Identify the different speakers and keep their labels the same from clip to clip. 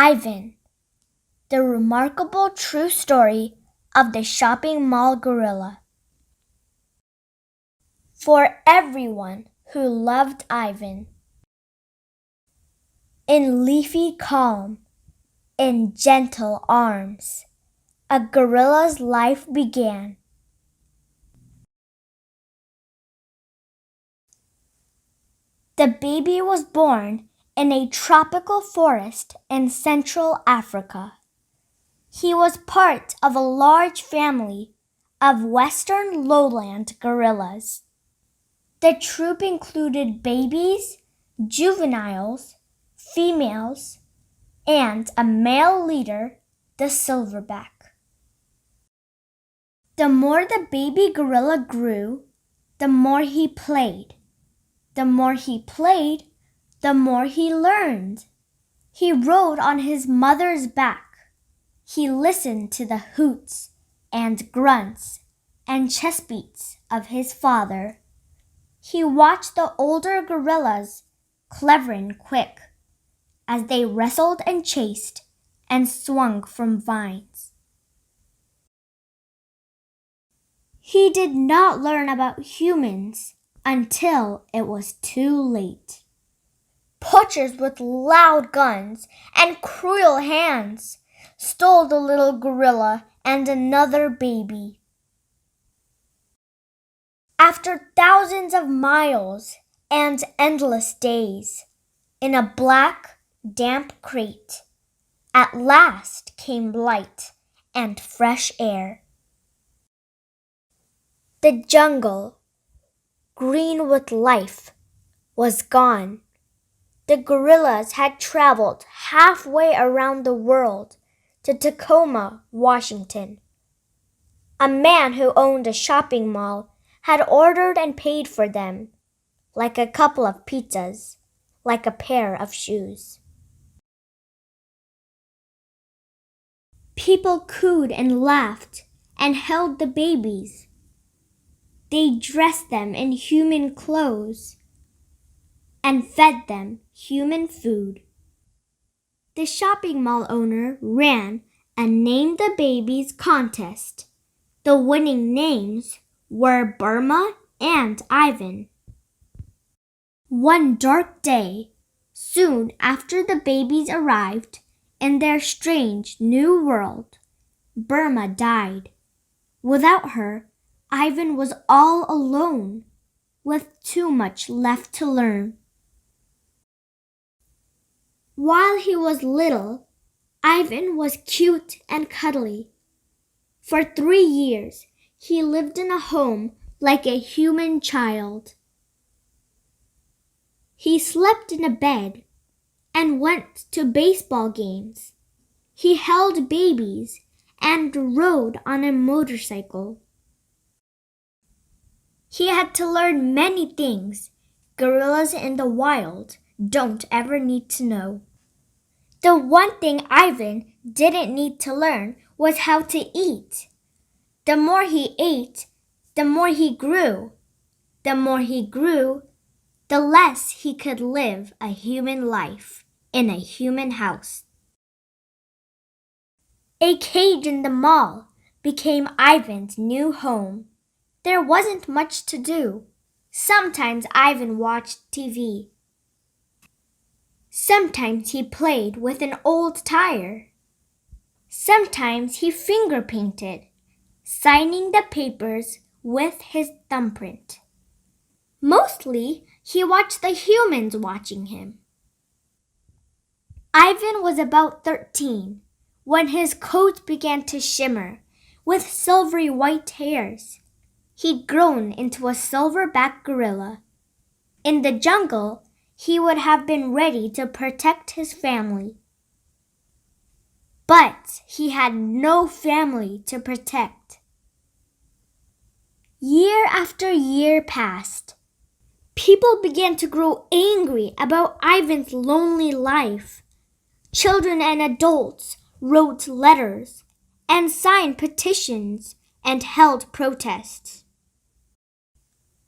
Speaker 1: Ivan, the remarkable true story of the shopping mall gorilla. For everyone who loved Ivan. In leafy calm, in gentle arms, a gorilla's life began. The baby was born in a tropical forest in Central Africa. He was part of a large family of western lowland gorillas. The troop included babies, juveniles, females, and a male leader, the silverback. The more the baby gorilla grew, the more he played. The more he played, the more he learned. He rode on his mother's back. He listened to the hoots and grunts and chest beats of his father. He watched the older gorillas, clever and quick, as they wrestled and chased and swung from vines. He did not learn about humans until it was too late. Poachers with loud guns and cruel hands stole the little gorilla and another baby. After thousands of miles and endless days, in a black, damp crate, at last came light and fresh air. The jungle, green with life, was gone. The gorillas had traveled halfway around the world to Tacoma, Washington. A man who owned a shopping mall had ordered and paid for them, like a couple of pizzas, like a pair of shoes. People cooed and laughed and held the babies. They dressed them in human clothes and fed them human food. The shopping mall owner ran a Name the Babies contest. The winning names were Burma and Ivan. One dark day, soon after the babies arrived in their strange new world, Burma died. Without her, Ivan was all alone, with too much left to learn. While he was little, Ivan was cute and cuddly. For 3 years, he lived in a home like a human child. He slept in a bed and went to baseball games. He held babies and rode on a motorcycle. He had to learn many things gorillas in the wild don't ever need to know. The one thing Ivan didn't need to learn was how to eat. The more he ate, the more he grew. The more he grew, the less he could live a human life in a human house. A cage in the mall became Ivan's new home. There wasn't much to do. Sometimes Ivan watched TV. Sometimes he played with an old tire. Sometimes he finger painted, signing the papers with his thumbprint. Mostly, he watched the humans watching him. Ivan was about 13 when his coat began to shimmer with silvery white hairs. He'd grown into a silverback gorilla. In the jungle, he would have been ready to protect his family. But he had no family to protect. Year after year passed. People began to grow angry about Ivan's lonely life. Children and adults wrote letters and signed petitions and held protests.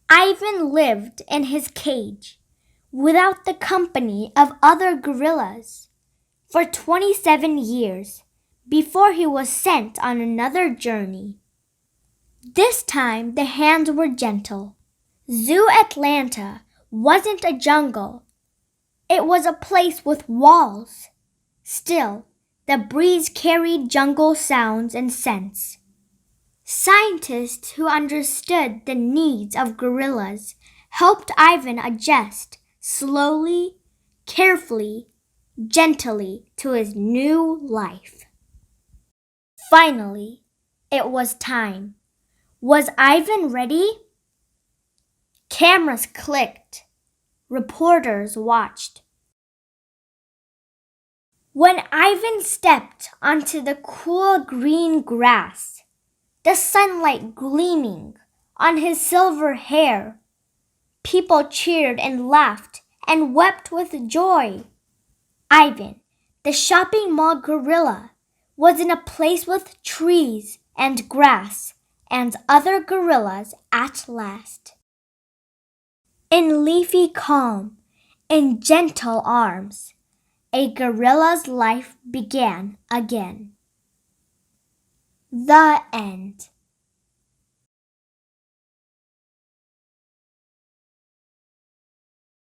Speaker 1: Ivan lived in his cage without the company of other gorillas. for 27 years before he was sent on another journey. This time the hands were gentle. Zoo Atlanta wasn't a jungle. It was a place with walls. Still, the breeze carried jungle sounds and scents. Scientists who understood the needs of gorillas helped Ivan adjust slowly, carefully, gently to his new life. Finally, it was time. Was Ivan ready? Cameras clicked. Reporters watched. When Ivan stepped onto the cool green grass, the sunlight gleaming on his silver hair, people cheered and laughed and wept with joy. Ivan, the shopping mall gorilla, was in a place with trees and grass and other gorillas at last. In leafy calm, in gentle arms, a gorilla's life began again. The end.